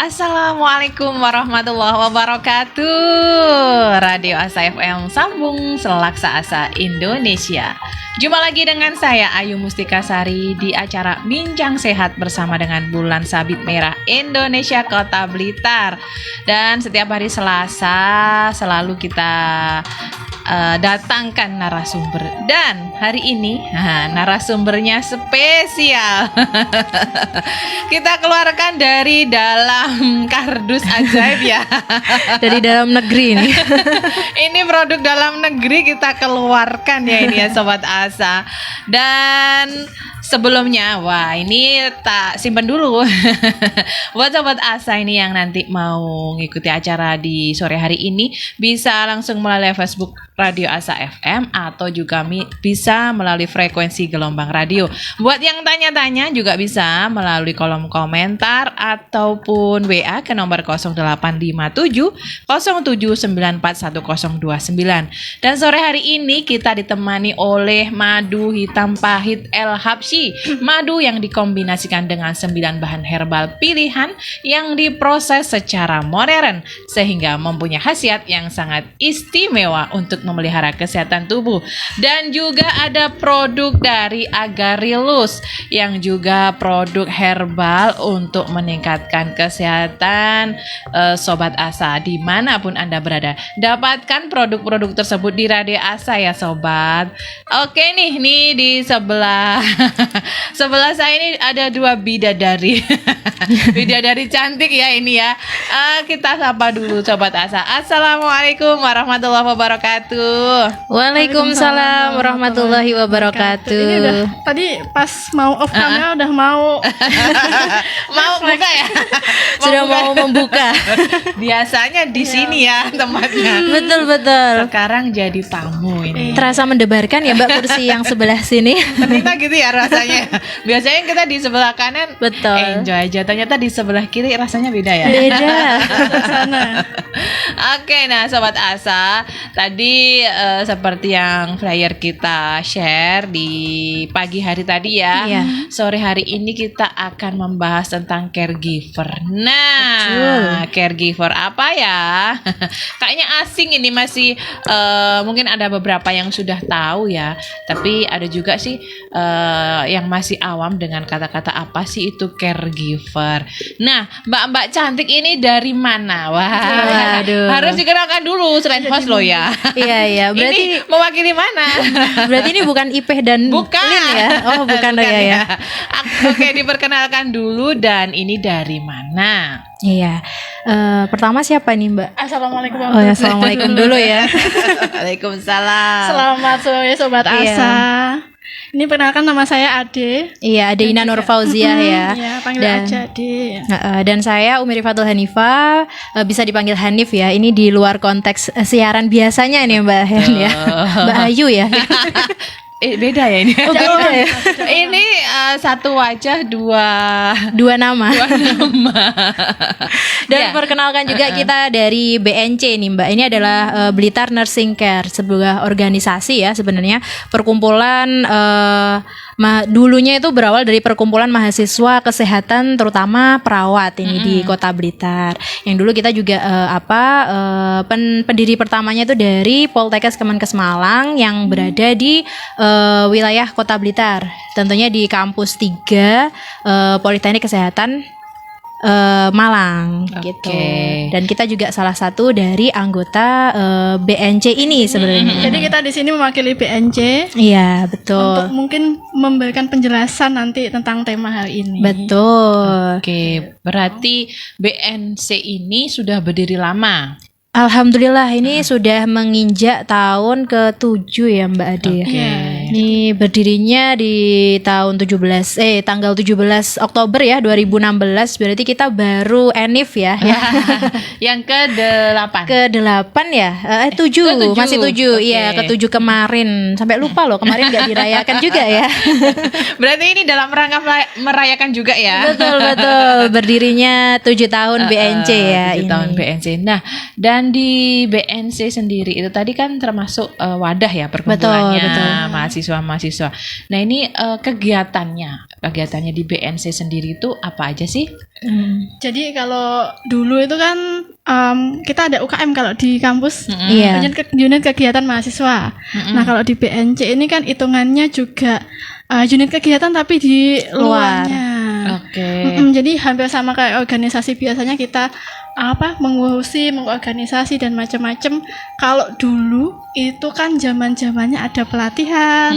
Assalamualaikum warahmatullahi wabarakatuh. Radio Asa FM sambung Selaksa Asa Indonesia. Jumpa lagi dengan saya Ayu Mustika Sari di acara Bincang Sehat bersama dengan Bulan Sabit Merah Indonesia Kota Blitar. Dan setiap hari Selasa selalu kita datangkan narasumber. Dan hari ini narasumbernya spesial. Kita keluarkan dari dalam kardus ajaib ya. Dari dalam negeri ini. Ini produk dalam negeri kita keluarkan ya ini ya Sobat Asa. Dan sebelumnya, wah ini tak simpen dulu. Buat Sobat Asa ini yang nanti mau ngikuti acara di sore hari ini, bisa langsung melalui Facebook Radio Asa FM atau juga bisa melalui frekuensi gelombang radio. Buat yang tanya-tanya juga bisa melalui kolom komentar ataupun WA ke nomor 0857 07941029. Dan sore hari ini kita ditemani oleh madu hitam pahit El Habsyi. Madu yang dikombinasikan dengan 9 bahan herbal pilihan yang diproses secara modern sehingga mempunyai khasiat yang sangat istimewa untuk memelihara kesehatan tubuh. Dan juga ada produk dari Agarilus yang juga produk herbal untuk meningkatkan kesehatan Sobat Asa dimanapun Anda berada. Dapatkan produk-produk tersebut di Radio Asa ya Sobat. Oke nih di sebelah saya ini ada 2 bidadari. Bidadari cantik ya ini ya. Kita sapa dulu Sobat Asa. Assalamualaikum warahmatullahi wabarakatuh. Waalaikumsalam warahmatullahi wabarakatuh. Ini udah tadi pas mau off kamera udah mau buka ya. Sudah mau membuka. Biasanya di sini ya tempatnya. Betul. Sekarang jadi tamu ini. Terasa mendebarkan ya Mbak kursi yang sebelah sini. Ternyata gitu ya rasanya. Biasanya kita di sebelah kanan betul. Enjoy aja. Ternyata di sebelah kiri rasanya beda ya. Beda. Oke, nah Sobat Asa, tadi seperti yang flyer kita share di pagi hari tadi ya. Iya. Sore hari ini kita akan membahas tentang caregiver. Nah, betul. Caregiver apa ya? Kayaknya asing ini masih mungkin ada beberapa yang sudah tahu ya. Tapi ada juga sih yang masih awam dengan kata-kata apa sih itu caregiver. Nah, mbak-mbak cantik ini dari mana? Wah, harus dikenalkan dulu selain host lo ya. Iya. Berarti ini mewakili mana? Berarti ini bukan Ipeh dan Lin ya? Oh, bukan ya. Oke, diperkenalkan dulu dan ini dari mana? Iya. Pertama siapa nih Mbak? Assalamualaikum Oh ya, assalamualaikum dulu ya. Waalaikumsalam. Selamat sore Sobat Asa. Ini perkenalkan nama saya Ade. Iya, Ade Ina Nur Fauziah ya. Iya, panggil aja Ade. Dan saya Umi Rifatul Hanifah, bisa dipanggil Hanif ya. Ini di luar konteks siaran biasanya nih Mbak Hen ya. Mbak Ayu ya. Beda ya ini. Oh, beda ya. Ini satu wajah dua nama. Dan Ya. perkenalkan juga kita dari BNC nih Mbak. Ini adalah Blitar Nursing Care, sebuah organisasi ya sebenarnya, perkumpulan dulunya itu berawal dari perkumpulan mahasiswa kesehatan terutama perawat ini di Kota Blitar. Yang dulu kita juga pendiri pertamanya itu dari Poltekkes Kemenkes Malang yang berada di wilayah Kota Blitar. Tentunya di kampus 3 Politeknik Kesehatan Malang gitu. Dan kita juga salah satu dari anggota BNC ini sebenarnya. Jadi kita di sini mewakili BNC. Iya, betul. Untuk mungkin memberikan penjelasan nanti tentang tema hari ini. Betul. Oke, berarti BNC ini sudah berdiri lama. Alhamdulillah ini sudah menginjak tahun ke-7 ya Mbak Ade. Ini berdirinya di tanggal 17 Oktober ya 2016. Berarti kita baru enif ya. Yang ke-8. Ke-8 ya? 7, masih 7. Iya, ke-7 kemarin. Sampai lupa loh, kemarin enggak dirayakan juga ya. Berarti ini dalam rangka merayakan juga ya. Betul. Berdirinya 7 tahun BNC ya 7 tahun BNC. Nah, dan di BNC sendiri itu tadi kan termasuk wadah ya perkumpulannya betul. mahasiswa mahasiswa-mahasiswa. Nah ini kegiatannya di BNC sendiri itu apa aja sih? Jadi kalau dulu itu kan kita ada UKM kalau di kampus, Iya. unit kegiatan mahasiswa. Nah kalau di BNC ini kan hitungannya juga unit kegiatan tapi di luarnya. Oke. Jadi hampir sama kayak organisasi biasanya kita mengorganisasi dan macam-macam. Kalau dulu itu kan zaman-zamannya ada pelatihan,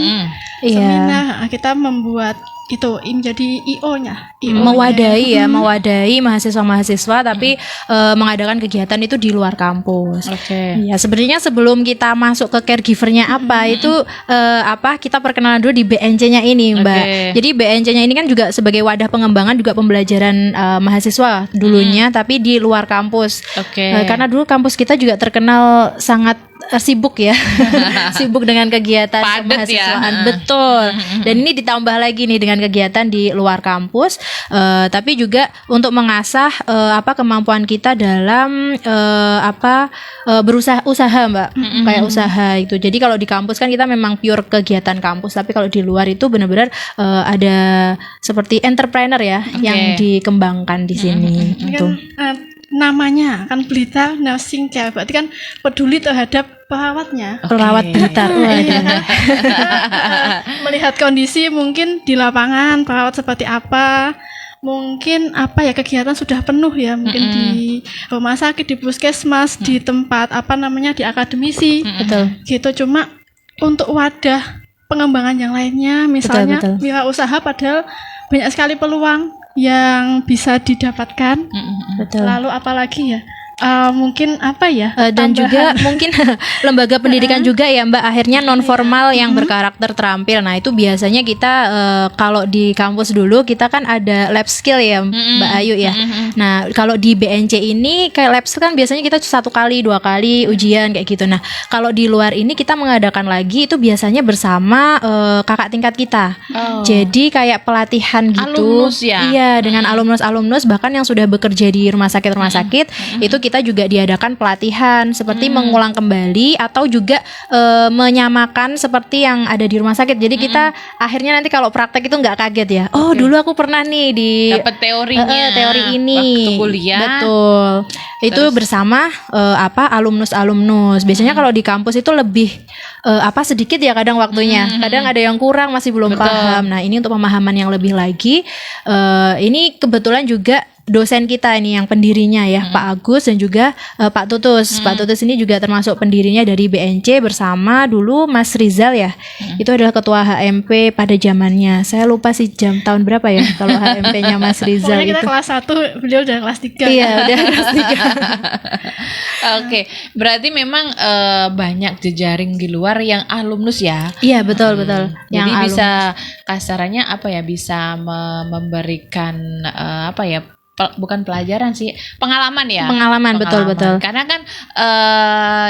Iya. seminar, kita membuat itu jadi IO-nya. Mewadahi mahasiswa-mahasiswa tapi mengadakan kegiatan itu di luar kampus. Oke. Ya, sebenarnya sebelum kita masuk ke caregivernya itu kita perkenalan dulu di BNC-nya ini, Mbak. Oke. Jadi BNC-nya ini kan juga sebagai wadah pengembangan juga pembelajaran mahasiswa dulunya tapi di luar kampus. Oke. Karena dulu kampus kita juga terkenal sangat sibuk ya. Sibuk dengan kegiatan Padet ya. kemahasiswaan. Betul. Dan ini ditambah lagi nih dengan kegiatan di luar kampus, tapi juga untuk mengasah kemampuan kita dalam usaha Mbak, kayak usaha itu. Jadi kalau di kampus kan kita memang pure kegiatan kampus, tapi kalau di luar itu benar-benar ada seperti entrepreneur ya yang dikembangkan di sini. Ini Gitu. kan namanya kan Blitar Nursing Care, berarti kan peduli terhadap perawatnya. Perawat Blitar. Melihat kondisi mungkin di lapangan perawat seperti apa, mungkin kegiatan sudah penuh ya, mungkin di rumah sakit, di puskesmas, di tempat di akademisi. Betul. Gitu. Cuma untuk wadah pengembangan yang lainnya, misalnya Betul. wirausaha, padahal banyak sekali peluang yang bisa didapatkan. Betul. Lalu apalagi ya? Mungkin dan juga mungkin lembaga pendidikan juga ya Mbak, akhirnya non formal yang berkarakter terampil. Nah itu biasanya kita kalau di kampus dulu kita kan ada lab skill ya Mbak Ayu ya. Nah kalau di BNC ini kayak lab skill kan biasanya kita 1 kali 2 kali ujian kayak gitu. Nah kalau di luar ini kita mengadakan lagi itu biasanya bersama kakak tingkat kita. Jadi kayak pelatihan gitu. Alumnus ya? Iya, dengan alumnus bahkan yang sudah bekerja di rumah sakit itu kita juga diadakan pelatihan seperti mengulang kembali atau juga menyamakan seperti yang ada di rumah sakit. Jadi kita akhirnya nanti kalau praktek itu nggak kaget ya. Oh, dulu aku pernah nih di dapat teorinya. teori ini. Waktu kuliah. Betul. Itu bersama alumnus. Biasanya kalau di kampus itu lebih sedikit ya kadang waktunya. Kadang ada yang kurang, masih belum paham. Nah, ini untuk pemahaman yang lebih lagi. Ini kebetulan juga dosen kita ini yang pendirinya ya, Pak Agus dan juga Pak Tutus. Pak Tutus ini juga termasuk pendirinya dari BNC bersama dulu Mas Rizal ya. Itu adalah ketua HMP pada zamannya. Saya lupa sih tahun berapa ya kalau HMP-nya Mas Rizal Pokoknya kita itu. kelas 1, beliau udah kelas 3. Iya, udah kelas 3. Oke, berarti memang banyak jejaring di luar yang alumnus ya. Iya, betul. Jadi bisa kasarannya bisa memberikan bukan pelajaran sih, pengalaman ya. Pengalaman. Betul. Karena kan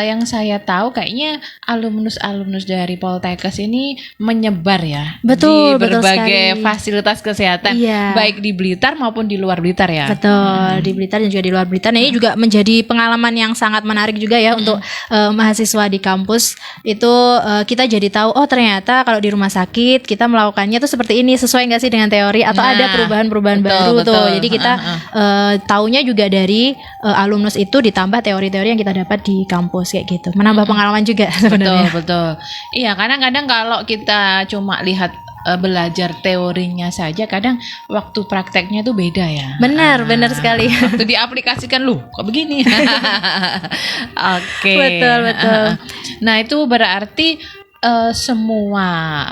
yang saya tahu kayaknya alumnus dari Poltekkes ini menyebar ya. Betul, di betul berbagai sekali. fasilitas kesehatan, Iya. baik di Blitar maupun di luar Blitar ya. Betul, di Blitar dan juga di luar Blitar. Nah, ini juga menjadi pengalaman yang sangat menarik juga ya untuk mahasiswa di kampus. Itu kita jadi tahu, oh ternyata kalau di rumah sakit kita melakukannya tuh seperti ini, sesuai nggak sih dengan teori atau ada perubahan-perubahan baru tuh. Jadi kita taunya juga dari alumnus itu ditambah teori-teori yang kita dapat di kampus kayak gitu. Menambah pengalaman juga sebenarnya. Betul. Iya, kadang-kadang kalau kita cuma lihat belajar teorinya saja, kadang waktu prakteknya tuh beda ya. Benar sekali. Waktu diaplikasikan kok begini. Oke. Betul. Nah, itu berarti semua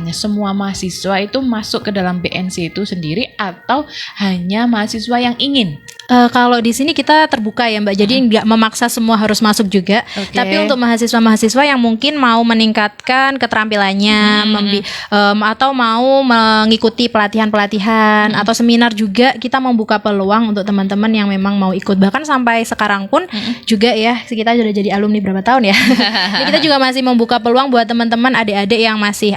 semua mahasiswa itu masuk ke dalam BNC itu sendiri atau hanya mahasiswa yang ingin? Kalau di sini kita terbuka ya Mbak, jadi nggak memaksa semua harus masuk juga. Oke. Tapi untuk mahasiswa-mahasiswa yang mungkin mau meningkatkan keterampilannya, atau mau mengikuti pelatihan-pelatihan atau seminar juga, kita membuka peluang untuk teman-teman yang memang mau ikut. Bahkan sampai sekarang pun juga ya, kita sudah jadi alumni berapa tahun ya. Jadi kita juga masih membuka peluang peluang buat teman-teman adik-adik yang masih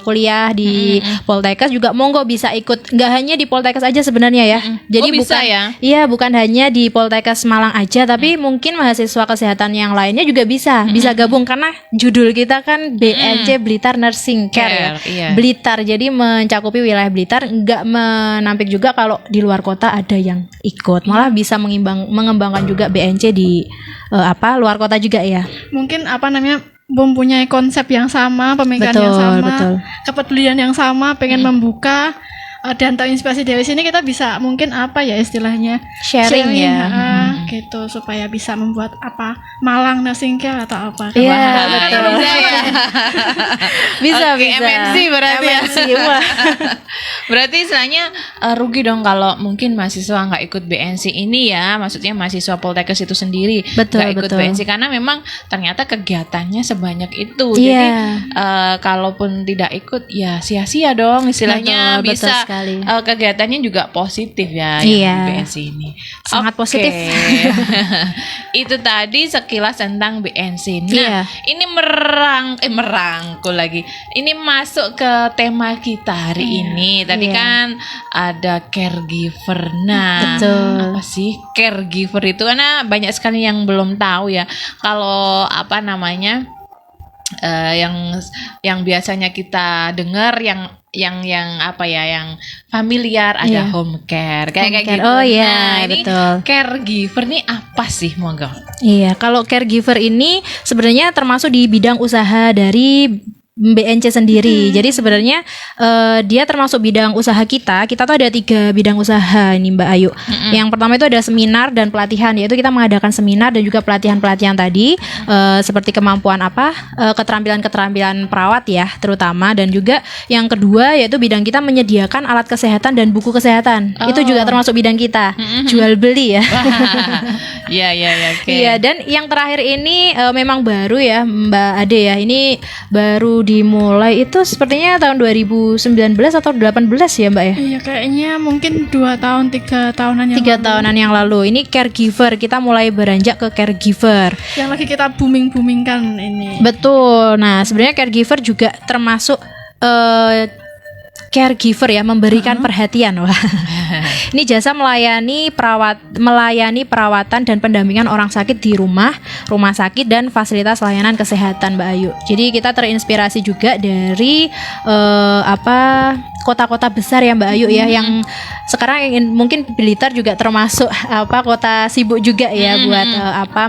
kuliah di Poltekkes juga monggo bisa ikut. Nggak hanya di Poltekkes aja sebenarnya ya. Jadi Oh, bisa bukan ya? Iya, bukan hanya di Poltekkes Malang aja, tapi mungkin mahasiswa kesehatan yang lainnya juga bisa gabung karena judul kita kan BNC Blitar Nursing Care ya. Iya. Blitar, jadi mencakupi wilayah Blitar, nggak menampik juga kalau di luar kota ada yang ikut, malah bisa mengembangkan juga BNC di luar kota juga ya. Mungkin mempunyai konsep yang sama, pemikiran yang sama, betul. kepedulian yang sama, pengen membuka dan terinspirasi dari sini kita bisa mungkin istilahnya Sharing ya. Gitu supaya bisa membuat Malang Nursing Care atau apa. Iya, Wah, betul. bisa ya. Bisa. Oke, MNC berarti ya. MNC, wah. Berarti istilahnya rugi dong kalau mungkin mahasiswa nggak ikut BNC ini ya, maksudnya mahasiswa Poltekkes itu sendiri Betul, nggak ikut betul. BNC karena memang ternyata kegiatannya sebanyak itu. Iya. Jadi kalaupun tidak ikut ya sia-sia dong istilahnya. Betul, betul bisa sekali. kegiatannya juga positif ya Iya. yang BNC ini. Sangat Oke. positif. Itu tadi sekilas tentang BNC. Nah, Iya. ini merangkul lagi. Ini masuk ke tema kita hari ini. Tadi Iya. kan ada caregiver. Nah, Betul. apa sih caregiver itu? Karena banyak sekali yang belum tahu ya. Kalau yang biasanya kita dengar yang familiar ada Iya. home care kayak Home care. gitu. Oh iya, Nah, ini betul. caregiver nih apa sih, monggo? Iya, kalau caregiver ini sebenarnya termasuk di bidang usaha dari BNC sendiri. Jadi sebenarnya dia termasuk bidang usaha kita. Kita tuh ada 3 bidang usaha ini Mbak Ayu. Yang pertama itu ada seminar dan pelatihan, yaitu kita mengadakan seminar dan juga pelatihan-pelatihan tadi seperti kemampuan keterampilan-keterampilan perawat ya terutama, dan juga yang kedua yaitu bidang kita menyediakan alat kesehatan dan buku kesehatan. Itu juga termasuk bidang kita. Jual beli ya. Iya, oke. Iya, dan yang terakhir ini memang baru ya Mbak Ade ya. Ini baru dimulai itu sepertinya tahun 2019 atau 18 ya Mbak ya? Iya, kayaknya mungkin 2 tahun 3 tahunan yang 3 lalu. tahunan yang lalu. Ini caregiver, kita mulai beranjak ke caregiver. Yang lagi kita booming-boomingkan ini. Betul. Nah, sebenarnya caregiver juga termasuk caregiver ya, memberikan perhatian. Wah. Ini jasa melayani perawatan dan pendampingan orang sakit di rumah sakit dan fasilitas layanan kesehatan Mbak Ayu. Jadi kita terinspirasi juga dari kota-kota besar ya Mbak Ayu ya, yang sekarang mungkin Blitar juga termasuk kota sibuk juga ya buat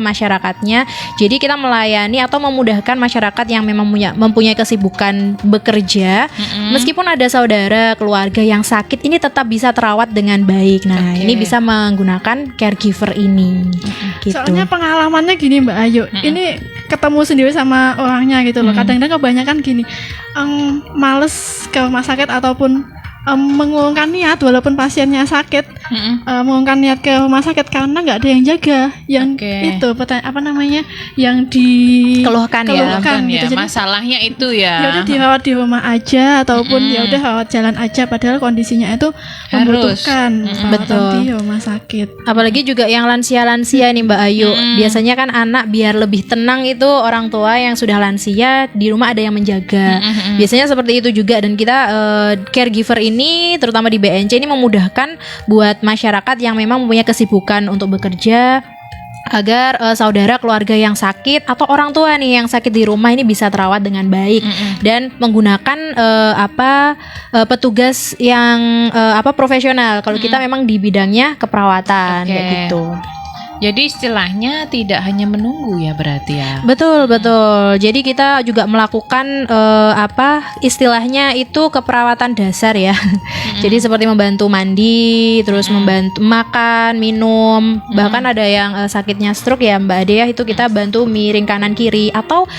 masyarakatnya. Jadi kita melayani atau memudahkan masyarakat yang memang mempunyai kesibukan bekerja, meskipun ada saudara keluarga yang sakit, ini tetap bisa terawat dengan baik. Nah, ini bisa menggunakan caregiver ini. Gitu. Soalnya pengalamannya gini Mbak Ayu, ini ketemu sendiri sama orangnya gitu loh. Kadang-kadang kebanyakan gini, males ke rumah sakit ataupun mengurungkan niat walaupun pasiennya sakit, mengurungkan niat ke rumah sakit karena nggak ada yang jaga, yang itu yang keluhkan ya, gitu. Jadi masalahnya itu ya. Ya udah dirawat di rumah aja ataupun ya udah rawat jalan aja, padahal kondisinya itu membutuhkan perawatan di rumah sakit. Apalagi juga yang lansia-lansia nih Mbak Ayu. Biasanya kan anak biar lebih tenang itu orang tua yang sudah lansia di rumah ada yang menjaga. Biasanya seperti itu juga, dan kita caregiver ini terutama di BNC ini memudahkan buat masyarakat yang memang mempunyai kesibukan untuk bekerja, agar saudara keluarga yang sakit atau orang tua nih yang sakit di rumah ini bisa terawat dengan baik dan menggunakan petugas yang profesional. Kalau kita memang di bidangnya keperawatan kayak gitu. Jadi istilahnya tidak hanya menunggu ya berarti ya. Betul. Jadi kita juga melakukan istilahnya itu keperawatan dasar ya. Jadi seperti membantu mandi, terus membantu makan, minum. Bahkan ada yang sakitnya stroke ya Mbak Ade ya, itu kita bantu miring kanan kiri, atau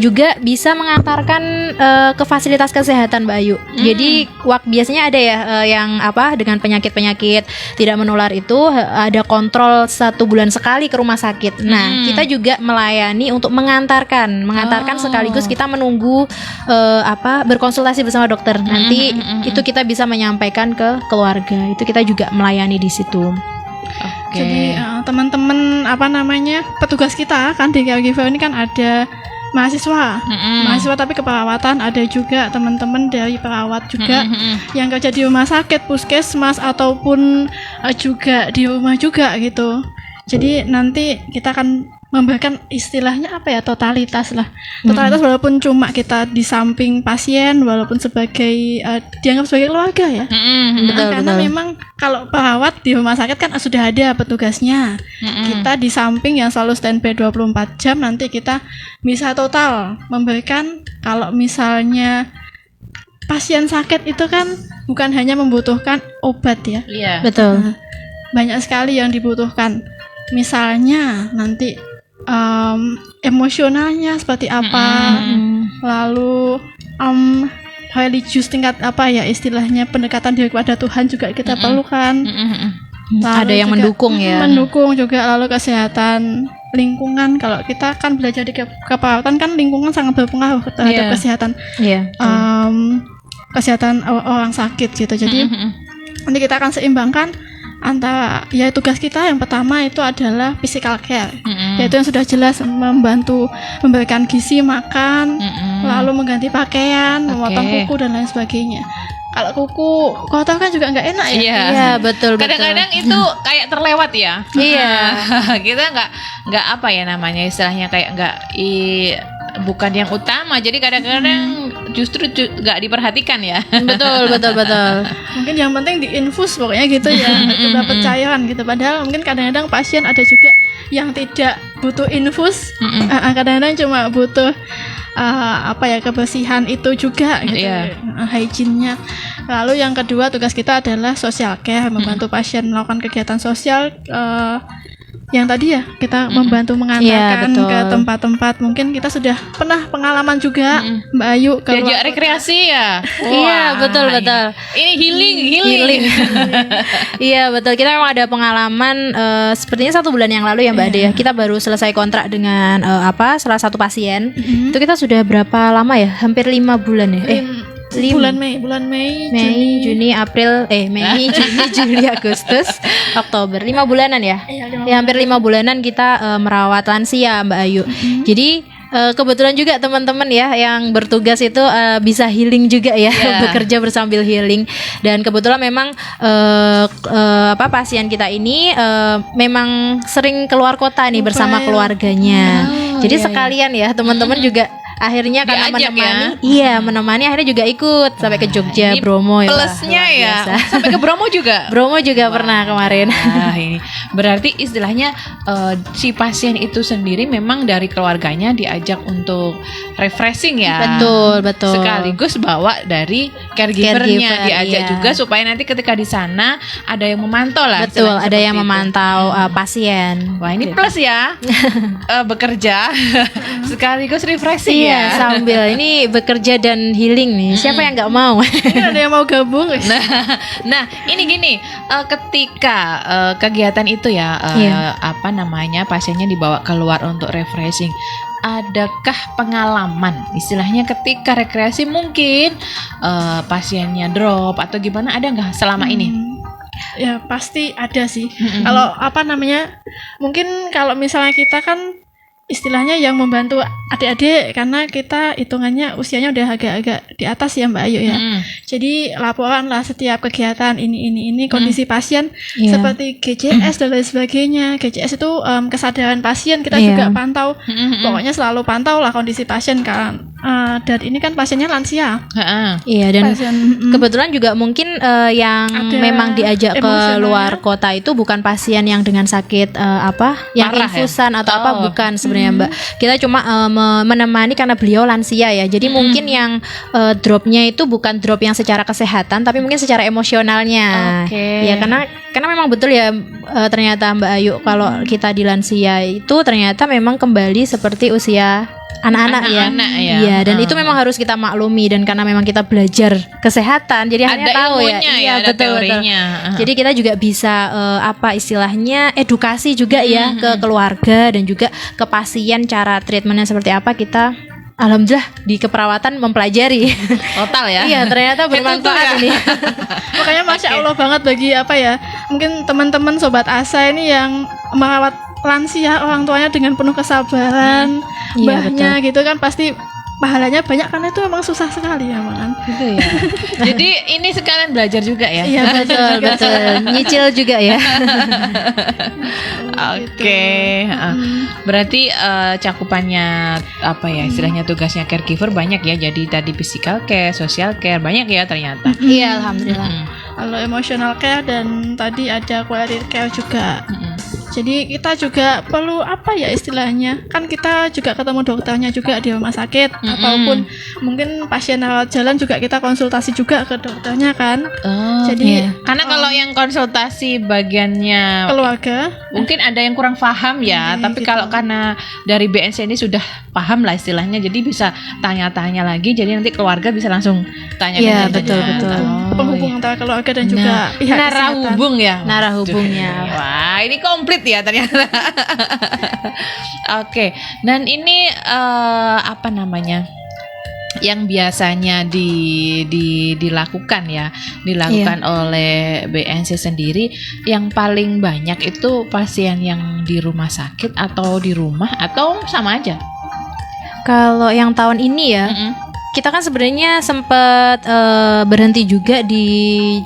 juga bisa mengantarkan ke fasilitas kesehatan Mbak Ayu. Jadi biasanya ada ya yang dengan penyakit-penyakit tidak menular itu ada kontrol 1 bulan sekali ke rumah sakit. Nah, kita juga melayani untuk mengantarkan sekaligus kita menunggu berkonsultasi bersama dokter. Nanti itu kita bisa menyampaikan ke keluarga. Itu kita juga melayani di situ. Jadi teman-teman petugas kita kan di caregiver ini kan ada mahasiswa. Mahasiswa tapi keperawatan, ada juga teman-teman dari perawat juga yang kerja di rumah sakit, puskesmas ataupun juga di rumah juga gitu. Jadi nanti kita akan memberikan istilahnya apa ya, totalitas lah. Totalitas walaupun cuma kita di samping pasien, walaupun sebagai dianggap sebagai keluarga ya. Karena memang kalau perawat di rumah sakit kan sudah ada petugasnya. Kita di samping yang selalu standby 24 jam, nanti kita bisa total memberikan. Kalau misalnya pasien sakit itu kan bukan hanya membutuhkan obat ya. Iya. Betul. Banyak sekali yang dibutuhkan. Misalnya nanti emosionalnya seperti apa, lalu religius tingkat apa ya istilahnya, pendekatan diri kepada Tuhan juga kita perlukan. Ada yang juga mendukung ya. Mendukung juga, lalu kesehatan lingkungan. Kalau kita kan belajar di keperawatan kan lingkungan sangat berpengaruh terhadap kesehatan. Kesehatan orang sakit gitu. Jadi nanti kita akan seimbangkan antara ya tugas kita yang pertama itu adalah physical care, yaitu yang sudah jelas membantu memberikan gizi makan, lalu mengganti pakaian, memotong kuku dan lain sebagainya. Kalau kuku kotor kan juga nggak enak ya. Iya, betul. Kadang-kadang itu kayak terlewat ya. Iya. Kita nggak apa ya namanya istilahnya, kayak nggak bukan yang utama. Jadi kadang-kadang justru nggak diperhatikan ya. Betul. Mungkin yang penting diinfus pokoknya gitu ya, dapat cairan gitu. Padahal mungkin kadang-kadang pasien ada juga yang tidak butuh infus, kadang-kadang cuma butuh kebersihan itu juga gitu, hygiene-nya. Lalu yang kedua tugas kita adalah social care, membantu pasien melakukan kegiatan sosial. Yang tadi ya kita membantu mengantarkan ke tempat-tempat. Mungkin kita sudah pernah pengalaman juga Mbak Ayu diajak rekreasi ya. Iya, betul. Ini healing. Iya, betul. Kita memang ada pengalaman sepertinya 1 bulan yang lalu ya Mbak Ade ya. Kita baru selesai kontrak dengan salah satu pasien. Itu kita sudah berapa lama ya? Hampir 5 bulan ya. Bulan Mei, Juni, April, Mei, Juni, Juli, Agustus, Oktober, 5 bulanan ya. Ya, hampir 5 bulanan kita merawat lansia Mbak Ayu. Jadi kebetulan juga teman-teman ya yang bertugas itu bisa healing juga ya, bekerja bersambil healing. Dan kebetulan memang pasien kita ini memang sering keluar kota nih bersama keluarganya. Jadi sekalian ya teman-teman juga akhirnya karena menemani akhirnya juga ikut sampai ke Jogja, ini Bromo ya. Plusnya ya sampai ke Bromo juga. Bromo juga pernah kemarin. Nah, ini berarti istilahnya si pasien itu sendiri memang dari keluarganya diajak untuk refreshing ya. Betul. Sekaligus bawa dari caregivernya diajak juga supaya nanti ketika di sana ada yang memantau lah. Betul, ada yang memantau pasien. Wah, ini plus ya. Bekerja sekaligus refreshing. Iya, sambil ini bekerja dan healing nih. Siapa yang nggak mau? Ada yang mau gabung? Nah, ini gini, ketika kegiatan itu ya, pasiennya dibawa keluar untuk refreshing. Adakah pengalaman, istilahnya ketika rekreasi mungkin pasiennya drop atau gimana? Ada nggak selama ini? Ya pasti ada sih. Kalau mungkin kalau misalnya kita kan istilahnya yang membantu adik-adik, karena kita hitungannya usianya udah agak-agak di atas ya Mbak Ayu ya. Jadi laporan lah setiap kegiatan ini kondisi pasien seperti GCS dan lain sebagainya. GCS itu kesadaran pasien kita juga pantau. Pokoknya selalu pantau lah kondisi pasien kan. Dan ini kan pasiennya lansia. Iya, dan kebetulan juga mungkin yang memang diajak ke luar kota itu bukan pasien yang dengan sakit yang parah infusan ya? atau bukan sebenarnya Mbak. Kita cuma menemani karena beliau lansia ya. Jadi mungkin yang dropnya itu bukan drop yang secara kesehatan, tapi mungkin secara emosionalnya. Ya karena memang betul ya ternyata Mbak Ayu, kalau kita di lansia itu ternyata memang kembali seperti usia anak-anak ya. Iya, dan itu memang harus kita maklumi, dan karena memang kita belajar kesehatan jadi akhirnya tahu ya. Iya, ada betul. Jadi kita juga bisa istilahnya edukasi juga ya ke keluarga dan juga ke pasien, cara treatmentnya seperti apa. Kita alhamdulillah di keperawatan mempelajari total ya. Iya, ternyata bermanfaat ini. Makanya Masya Allah banget bagi mungkin teman-teman sobat Asa ini yang merawat lansia orang tuanya dengan penuh kesabaran, Iya, mbahnya gitu kan pasti pahalanya banyak karena itu memang susah sekali ya kan. Gitu ya. Jadi ini sekalian belajar juga ya. Iya Betul, betul. Nyicil juga ya. Oke, berarti cakupannya apa ya istilahnya tugasnya caregiver banyak ya. Jadi tadi physical care, social care banyak ya ternyata. Iya, alhamdulillah. Mm-mm. Kalau emotional care dan tadi ada quality care juga. Mm-mm. Jadi kita juga perlu apa ya istilahnya, kan kita juga ketemu dokternya juga di rumah sakit, ataupun mungkin pasien rawat jalan juga kita konsultasi juga ke dokternya kan. Oh, Jadi iya. karena kalau yang konsultasi bagiannya keluarga mungkin ada yang kurang paham ya, tapi gitu. kalau karena dari BNC ini sudah paham lah istilahnya, jadi bisa tanya-tanya lagi, jadi nanti keluarga bisa langsung tanya Iya, ke betul, dokternya. betul. Oh, penghubung iya. antara keluarga dan juga pihak Narah kesehatan. hubung ya. Narah Waduh. hubungnya. Wah, ini komplit ya ternyata. Oke, dan ini apa namanya? Yang biasanya dilakukan ya, dilakukan oleh BNC sendiri, yang paling banyak itu pasien yang di rumah sakit atau di rumah atau sama aja? Kalau yang tahun ini ya, Mm-mm. kita kan sebenarnya sempat berhenti juga di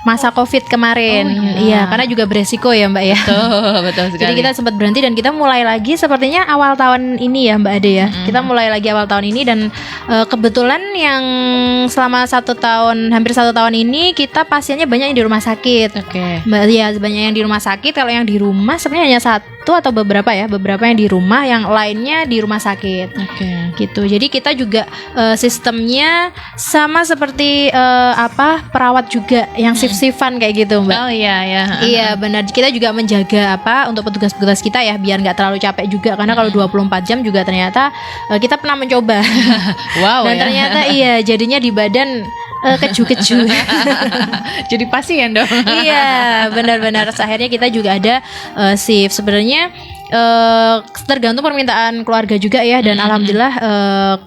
masa COVID kemarin. Oh, iya. Iya, karena juga beresiko ya, Mbak ya. Betul sekali. Jadi kita sempat berhenti dan kita mulai lagi sepertinya awal tahun ini ya Mbak Ade ya. Kita mulai lagi awal tahun ini dan kebetulan yang selama 1 tahun, hampir 1 tahun ini kita pasiennya banyak yang di rumah sakit. Oke. Mbak ya, banyak yang di rumah sakit. Kalau yang di rumah sebenarnya hanya 1 atau beberapa ya, beberapa yang di rumah, yang lainnya di rumah sakit. Oke. Gitu. Jadi kita juga sistemnya sama seperti perawat juga yang shift-shiftan kayak gitu, Mbak. Oh iya ya. Iya benar, kita juga menjaga untuk petugas-petugas kita ya biar nggak terlalu capek juga, karena kalau 24 jam juga ternyata kita pernah mencoba Wow dan ya. ternyata iya jadinya di badan keju-keju. Jadi pasien dong. Iya benar-benar. Akhirnya kita juga ada shift sebenarnya. Tergantung permintaan keluarga juga ya, dan alhamdulillah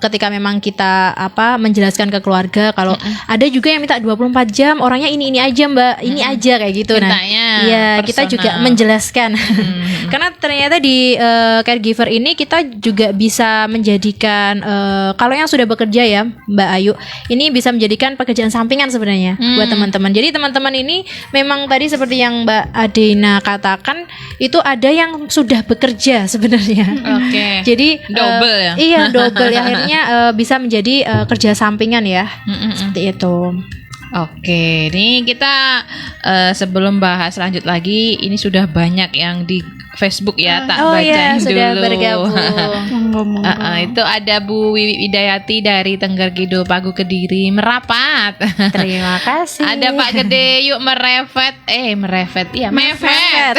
ketika memang kita menjelaskan ke keluarga kalau ada juga yang minta 24 jam orangnya ini aja Mbak, ini aja kayak gitu. Mintanya iya kita juga personal. menjelaskan karena ternyata di caregiver ini kita juga bisa menjadikan kalau yang sudah bekerja ya Mbak Ayu, ini bisa menjadikan pekerjaan sampingan sebenarnya buat teman-teman. Jadi teman-teman ini memang tadi seperti yang Mbak Adina katakan, itu ada yang sudah bekerja sebenarnya. Oke. Jadi Double ya? Iya double ya, akhirnya bisa menjadi kerja sampingan ya. Seperti itu. Oke, ini kita sebelum bahas lanjut lagi, ini sudah banyak yang di Facebook ya, tak Oh bacain iya sudah dulu. bergabung. Monggo. Itu ada Bu Wiwi Widayati dari Tengger Kidul Pagu Kediri merapat. Terima kasih. Ada Pak Gede yuk merefet iya mefet.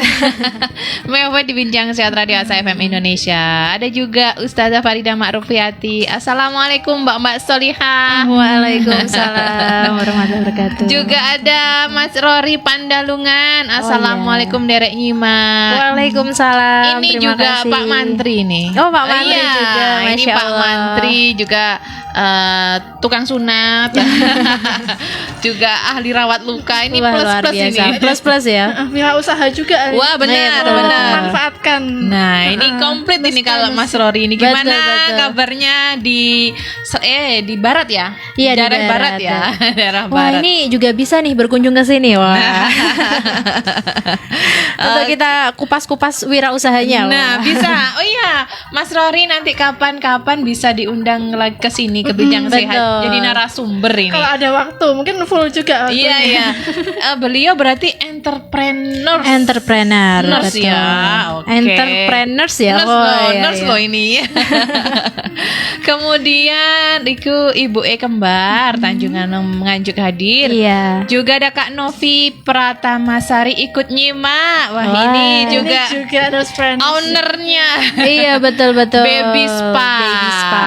Mefet di Bincang Sehat Radio Asa FM Indonesia. Ada juga Ustazah Farida Ma'rufiati. Assalamualaikum Mbak Solihah. Waalaikumsalam warahmatullahi wabarakatuh. Juga ada Mas Rory Pandalungan. Assalamualaikum Derek Nyimak. Waalaikumsalam. Ini Terima juga kasih. Pak Mantri nih. Oh, Pak Mantri Iya, juga, ini Masya Pak Allah. Mantri juga tukang sunat, juga ahli rawat luka. Ini Wah, plus luar plus biasa. ini. Plus ya. Wira usaha juga. Wah benar betul, benar. Manfaatkan. Nah ini komplit ini kalau Mas Rory ini gimana Betul. kabarnya di barat ya? Iya, di daerah barat barat, ya, daerah Wah barat. ini juga bisa nih berkunjung ke sini. Wah. Untuk kita kupas-kupas wirausahanya. Nah bisa. Oh iya, Mas Rory nanti kapan-kapan bisa diundang lagi ke sini ke Bincang betul. Sehat. Jadi narasumber ini. Kalau ada waktu mungkin full juga waktunya. Iya iya. Beliau berarti entrepreneur. Entrepreneur, Nurse betul. ya, oke. Entrepreneurs ya. Nurse Oh, loh, iya, nurse iya. loh ini. Kemudian iku Ibu Kembar Tanjungan Nganjuk hadir. Iya. Juga ada Kak Novi Pratamasari ikut nyimak. Wah, Wah, ini Ini juga juga nurse friends. ownernya Iya betul. Baby Spa, Baby Spa.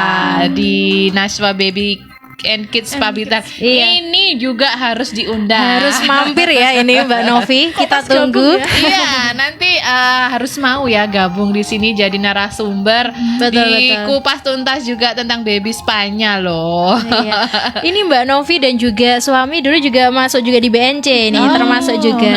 di Naswa Baby and Kids Spa Blitar. Iya. Ini juga harus diundang. Harus mampir ya ini Mbak Novi. Kita Pas gabung tunggu. ya. Iya, nanti harus mau ya gabung di sini jadi narasumber. Betul, di betul. kupas tuntas juga tentang baby spa-nya loh. Iya. Ini Mbak Novi dan juga suami dulu juga masuk juga di BNC ini, Oh, termasuk juga.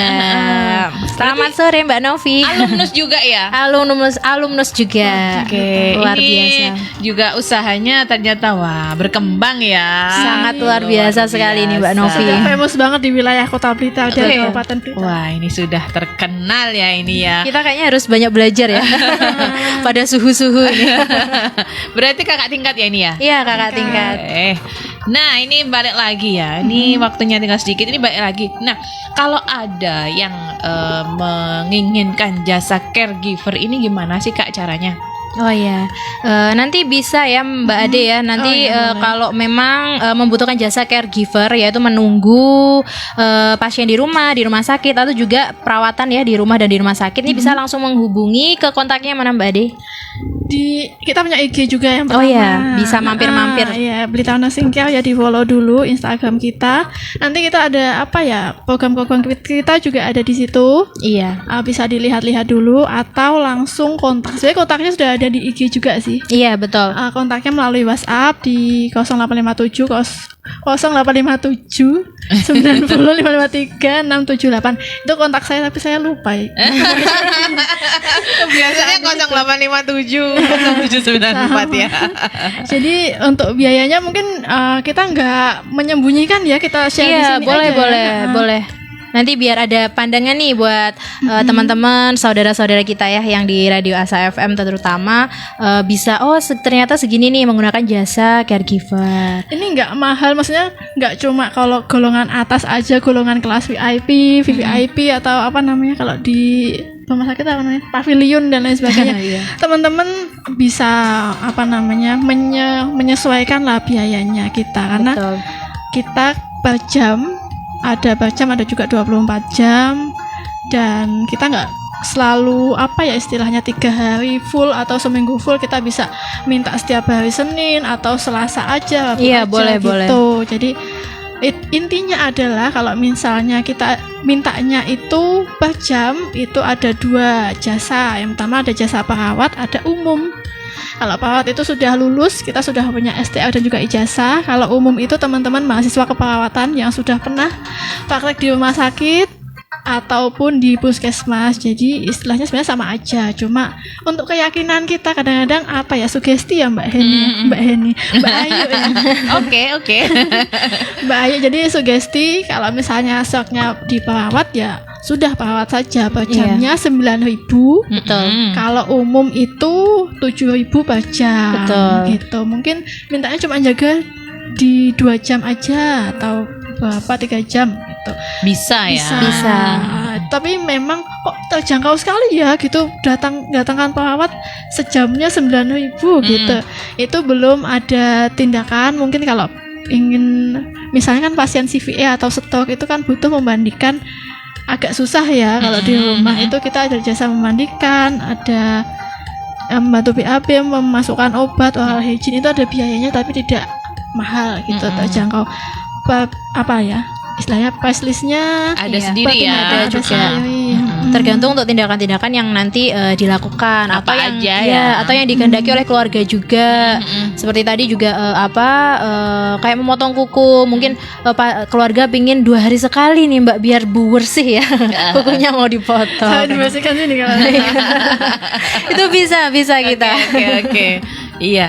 Selamat sore Mbak Novi. Alumnus juga ya. Alumnus juga. Oke, Luar ini biasa. juga usahanya ternyata wah berkembang ya. Sangat luar biasa sekali ini Mbak Novi. Sudah famous banget di wilayah Kota Blitar dan Oke. Kabupaten Blitar. Wah, ini sudah terkenal ya ini ya. Kita kayaknya harus banyak belajar ya. Pada suhu-suhu ini. Berarti kakak tingkat ya ini ya? Iya kakak tingkat. Nah ini balik lagi ya. Ini waktunya tinggal sedikit. Ini balik lagi. Nah kalau ada yang menginginkan jasa caregiver ini gimana sih kak caranya? Oh ya, nanti bisa ya Mbak Ade ya. Nanti Oh, iya, boleh. kalau memang membutuhkan jasa caregiver, yaitu menunggu pasien di rumah sakit atau juga perawatan ya di rumah dan di rumah sakit, ini bisa langsung menghubungi ke kontaknya mana Mbak Ade? Kita punya IG juga yang Oh pertama. iya, bisa mampir-mampir. Iya, Blitar Nursing Care ya, di follow dulu Instagram kita. Nanti kita ada apa ya, program-program kita juga ada di situ. Iya, Bisa dilihat-lihat dulu atau langsung kontak. Sebenarnya kontaknya sudah ada di IG juga sih. iya betul. Kontaknya melalui WhatsApp di 0857 0857 90 553 678. Itu kontak saya tapi saya lupa. Biasanya 0857 0794 ya. Jadi untuk biayanya mungkin kita nggak menyembunyikan ya, kita share di Iya, sini boleh, aja ya. boleh, boleh. Nanti biar ada pandangan nih buat teman-teman, saudara-saudara kita ya yang di Radio Asa FM terutama bisa ternyata segini nih menggunakan jasa caregiver. Ini nggak mahal, maksudnya nggak cuma kalau golongan atas aja, golongan kelas VIP, VVIP atau apa namanya kalau di rumah sakit apa namanya, pavilion dan lain sebagainya. Iya. Teman-teman bisa apa namanya menyesuaikan lah biayanya kita, karena Betul. kita per jam ada juga 24 jam, dan kita nggak selalu apa ya istilahnya 3 hari full atau seminggu full. Kita bisa minta setiap hari Senin atau Selasa aja, Rabu Iya, aja boleh, gitu. boleh. Jadi intinya adalah kalau misalnya kita mintanya itu per jam, itu ada 2 jasa. Yang pertama ada jasa perawat, ada umum. Kalau perawat itu sudah lulus, kita sudah punya STR dan juga ijazah. Kalau umum itu teman-teman mahasiswa keperawatan yang sudah pernah praktek di rumah sakit ataupun di puskesmas. Jadi istilahnya sebenarnya sama aja. Cuma untuk keyakinan kita kadang-kadang apa ya, sugesti ya Mbak Ayu ya. Oke. Mbak Ayu, jadi sugesti kalau misalnya stoknya di perawat ya sudah perawat saja, per jamnya 9.000. Betul. Kalau umum itu 7.000 per jam. Betul. Gitu. Mungkin mintanya cuma jaga di 2 jam aja atau berapa 3 jam gitu. Bisa ya. Bisa. Tapi memang kok terjangkau sekali ya gitu, datangkan perawat sejamnya 9.000 gitu. Itu belum ada tindakan. Mungkin kalau ingin misalnya kan pasien CVA atau stroke itu kan butuh membandingkan, agak susah ya kalau di rumah. Itu kita ada jasa memandikan, ada membantu BAB, memasukkan obat, oral hygiene, itu ada biayanya tapi tidak mahal gitu, terjangkau. Apa ya istilahnya, price listnya Ada Iya. sendiri ya. Ada juga. sendiri. Tergantung untuk tindakan-tindakan yang nanti dilakukan Apa atau yang aja iya, ya. atau yang dikehendaki oleh keluarga juga. Seperti tadi juga kayak memotong kuku, mungkin keluarga pingin 2 hari sekali nih Mbak biar bersih ya. Kukunya mau Saya dipotong. dibersihkan sini kalau Itu bisa kita. Oke. Iya,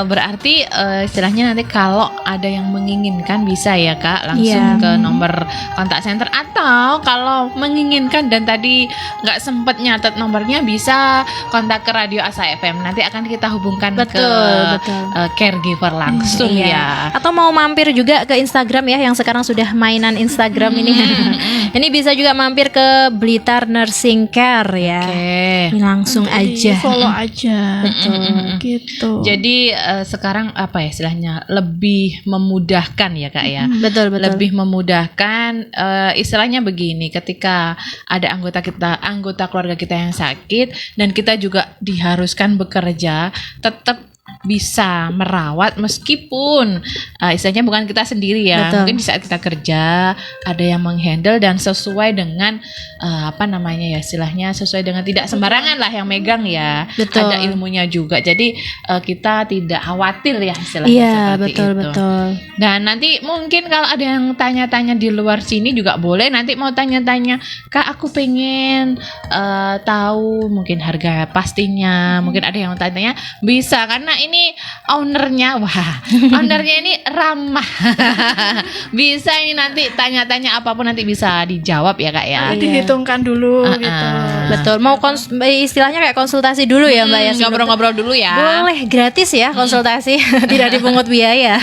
berarti istilahnya nanti kalau ada yang menginginkan bisa ya kak langsung Iya. ke nomor kontak center, atau kalau menginginkan dan tadi nggak sempet nyatet nomornya bisa kontak ke Radio Asa FM. Nanti akan kita hubungkan Betul. ke caregiver langsung Iya. ya. Atau mau mampir juga ke Instagram ya, yang sekarang sudah mainan Instagram ini. Ini bisa juga mampir ke Blitar Nursing Care ya. Oke. Langsung aja. follow aja. Betul. Gitu. Jadi sekarang apa ya istilahnya lebih memudahkan ya kak ya. Betul. Lebih memudahkan, istilahnya begini, ketika ada anggota keluarga kita yang sakit dan kita juga diharuskan bekerja, tetap bisa merawat meskipun istilahnya bukan kita sendiri ya. Betul. Mungkin di saat kita kerja ada yang menghandle dan sesuai dengan apa namanya ya, istilahnya sesuai dengan tidak sembarangan lah yang megang ya. Betul. Ada ilmunya juga. Jadi kita tidak khawatir ya istilahnya Iya, seperti betul itu. betul. Dan nanti mungkin kalau ada yang tanya-tanya di luar sini juga boleh, nanti mau tanya-tanya, Kak aku pengen tahu mungkin harga pastinya, mungkin ada yang tanya, bisa karena ini ownernya ini ramah. Bisa ini nanti tanya-tanya apapun nanti bisa dijawab ya Kak ya. Dihitungkan dulu gitu. Betul. Mau istilahnya kayak konsultasi dulu ya Mbak ya. sebelum- Ngobrol-ngobrol dulu ya. Boleh, gratis ya konsultasi, tidak dipungut biaya.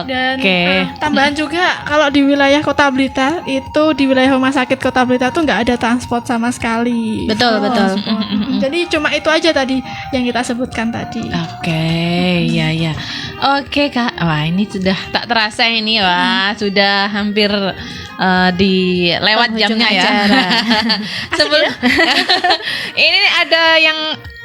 Dan Oke. tambahan juga kalau di wilayah Kota Blitar itu, di wilayah Rumah Sakit Kota Blitar tuh nggak ada transport sama sekali. Betul, betul. Jadi cuma itu aja tadi yang kita sebutkan tadi. Oke, ya. Oke Kak, wah ini sudah tak terasa ini, wah sudah hampir di lewat Penghujung jamnya ya. acara. Sebelum ini ada yang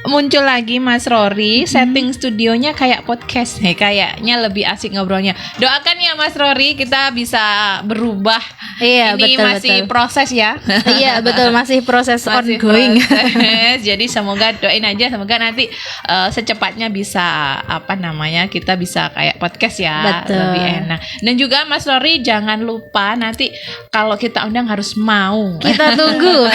muncul lagi Mas Rory, setting studionya kayak podcast nih, kayaknya lebih asik ngobrolnya. Doakan ya Mas Rory kita bisa berubah. Iya, ini betul, masih betul. proses ya. Iya, betul, masih proses Masih ongoing. proses. Jadi semoga doain aja, semoga nanti secepatnya bisa apa namanya, kita bisa kayak podcast ya. Betul. Lebih enak. Dan juga Mas Rory jangan lupa nanti kalau kita undang harus mau. Kita tunggu.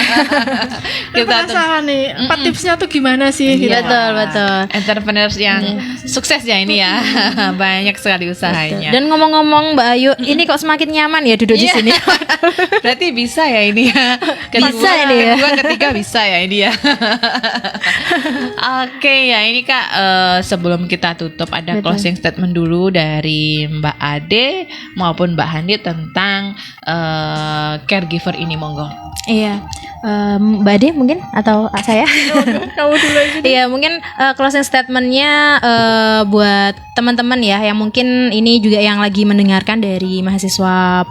Kita penasaran nih, 4 tipsnya tuh gimana sih? Gitu. Betul, betul. Entrepreneurs yang sukses ya ini ya. Banyak sekali usahanya. Dan ngomong-ngomong Mbak Ayu, ini kok semakin nyaman ya duduk di Iya. sini. Berarti bisa ya ini ya. Bisa ini ya. Kedua, ketiga bisa ya ini ya. Oke ya ini Kak, sebelum kita tutup ada Betul. closing statement dulu dari Mbak Ade maupun Mbak Handi tentang caregiver ini, monggo. Iya. Mbak Ade mungkin atau saya? Kamu dulu aja. Iya, mungkin closing statementnya buat teman-teman ya yang mungkin ini juga yang lagi mendengarkan dari mahasiswa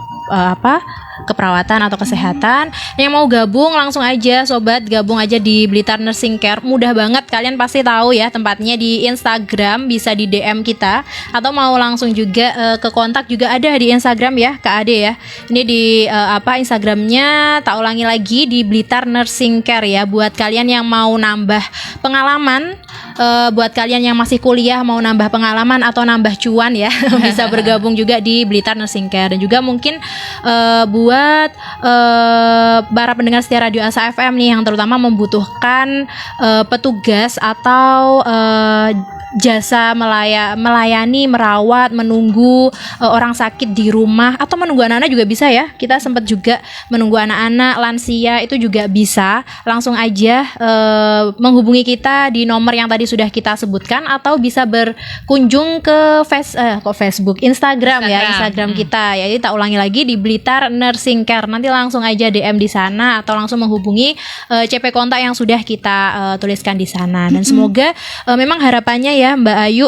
keperawatan atau kesehatan yang mau gabung, langsung aja sobat gabung aja di Blitar Nursing Care. Mudah banget, kalian pasti tahu ya tempatnya di Instagram, bisa di DM kita atau mau langsung juga ke kontak juga ada di Instagram ya Kak Ade ya. Ini di Instagramnya tak ulangi lagi di Blitar Nursing Care ya, buat kalian yang mau nambah pengalaman, buat kalian yang masih kuliah mau nambah pengalaman atau nambah cuan ya bisa bergabung juga di Blitar Nursing Care. Dan juga mungkin buat para pendengar setia Radio Asa FM nih yang terutama membutuhkan petugas atau jasa melayani, merawat, menunggu orang sakit di rumah atau menunggu anak-anak juga bisa ya. Kita sempat juga menunggu anak-anak, lansia itu juga bisa. Langsung aja menghubungi kita di nomor yang tadi sudah kita sebutkan atau bisa berkunjung ke Facebook, Instagram ya, Instagram kita. Ya, jadi tak ulangi lagi di Blitar Nursing Care. Nanti langsung aja DM di sana atau langsung menghubungi CP kontak yang sudah kita tuliskan di sana. Dan semoga memang harapannya ya Mbak Ayu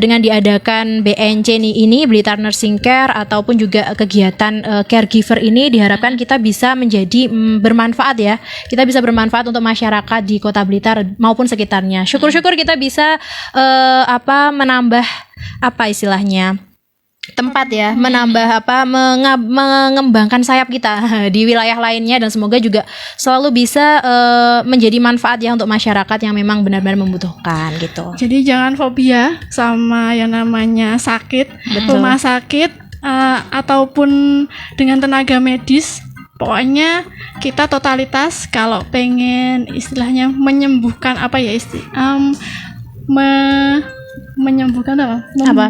dengan diadakan BNC ini Blitar Nursing Care ataupun juga kegiatan caregiver ini diharapkan kita bisa menjadi bermanfaat ya. Kita bisa bermanfaat untuk masyarakat di Kota Blitar maupun sekitarnya. Syukur-syukur kita bisa menambah istilahnya tempat ya, menambah mengembangkan sayap kita di wilayah lainnya, dan semoga juga selalu bisa menjadi manfaat ya untuk masyarakat yang memang benar-benar membutuhkan gitu. Jadi jangan fobia sama yang namanya sakit, rumah sakit ataupun dengan tenaga medis. Pokoknya kita totalitas kalau pengen istilahnya menyembuhkan menyembuhkan apa?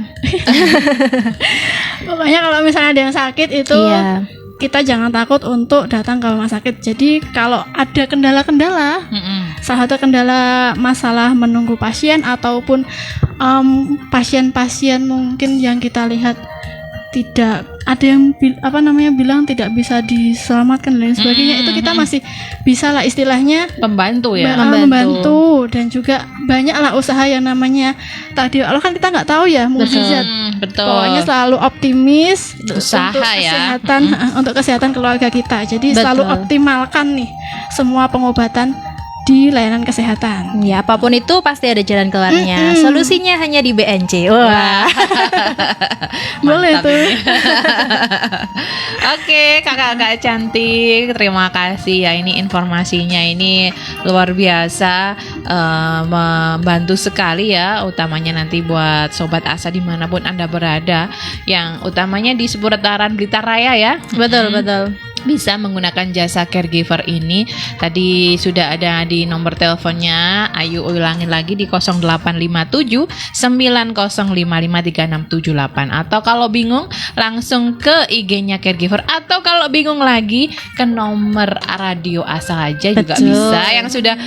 Pokoknya kalau misalnya ada yang sakit itu Iya. kita jangan takut untuk datang ke rumah sakit. Jadi kalau ada kendala-kendala, salah satu kendala masalah menunggu pasien ataupun pasien-pasien mungkin yang kita lihat tidak ada yang bilang tidak bisa diselamatkan dan lain sebagainya, itu kita masih bisa lah istilahnya Pembantu ya. membantu. Dan juga banyak lah usaha yang namanya takdir Allah, kan kita nggak tahu ya, mukjizat. Betul. Pokoknya selalu optimis Usaha untuk ya. kesehatan untuk kesehatan keluarga kita. Jadi Betul. selalu optimalkan nih semua pengobatan di layanan kesehatan. Ya, apapun itu pasti ada jalan keluarnya. Solusinya hanya di BNC. Wah. Boleh Mantap tuh. ini. Oke, kakak-kakak cantik, terima kasih ya. Ini informasinya ini luar biasa, membantu sekali ya. Utamanya nanti buat sobat asa dimanapun Anda berada, yang utamanya di seputaran Blitar Raya ya. Betul, betul. Bisa menggunakan jasa caregiver ini. Tadi sudah ada di nomor teleponnya. Ayu ulangin lagi di 0857 9055 3678. Atau kalau bingung langsung ke IG-nya caregiver. Atau kalau bingung lagi ke nomor radio Asa aja juga Betul. bisa. Yang sudah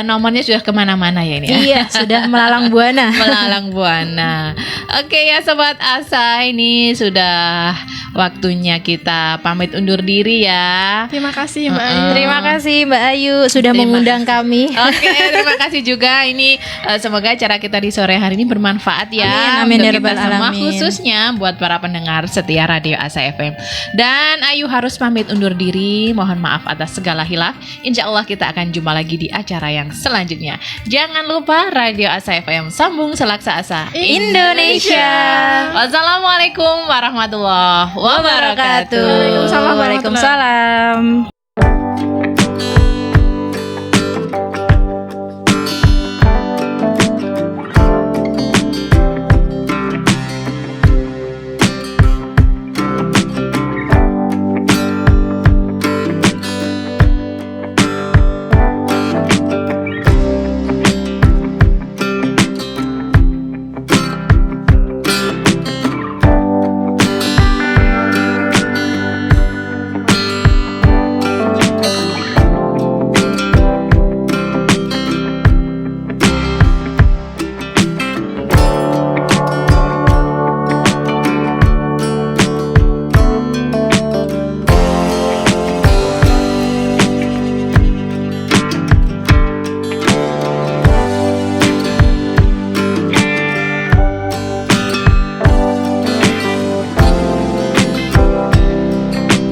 nomornya sudah kemana-mana ya ini ya. Iya, sudah melalang buana. Melalang buana. Oke ya sobat Asa, ini sudah waktunya kita pamit undur diri ya. Terima kasih Mbak Ayu. Terima kasih Mbak Ayu sudah Terima mengundang kami. Oke, terima kasih juga. Ini semoga acara kita di sore hari ini bermanfaat ya. Amin, amin, untuk ya kita rabbal semua, alamin. khususnya buat para pendengar setia Radio Asa FM. Dan Ayu harus pamit undur diri. Mohon maaf atas segala hilaf. Insya Allah kita akan jumpa lagi di acara yang selanjutnya. Jangan lupa Radio Asa FM, sambung selaksa asa Indonesia. Wassalamualaikum warahmatullahi wabarakatuh. Waalaikumsalam warahmatullahi Waalaikumsalam.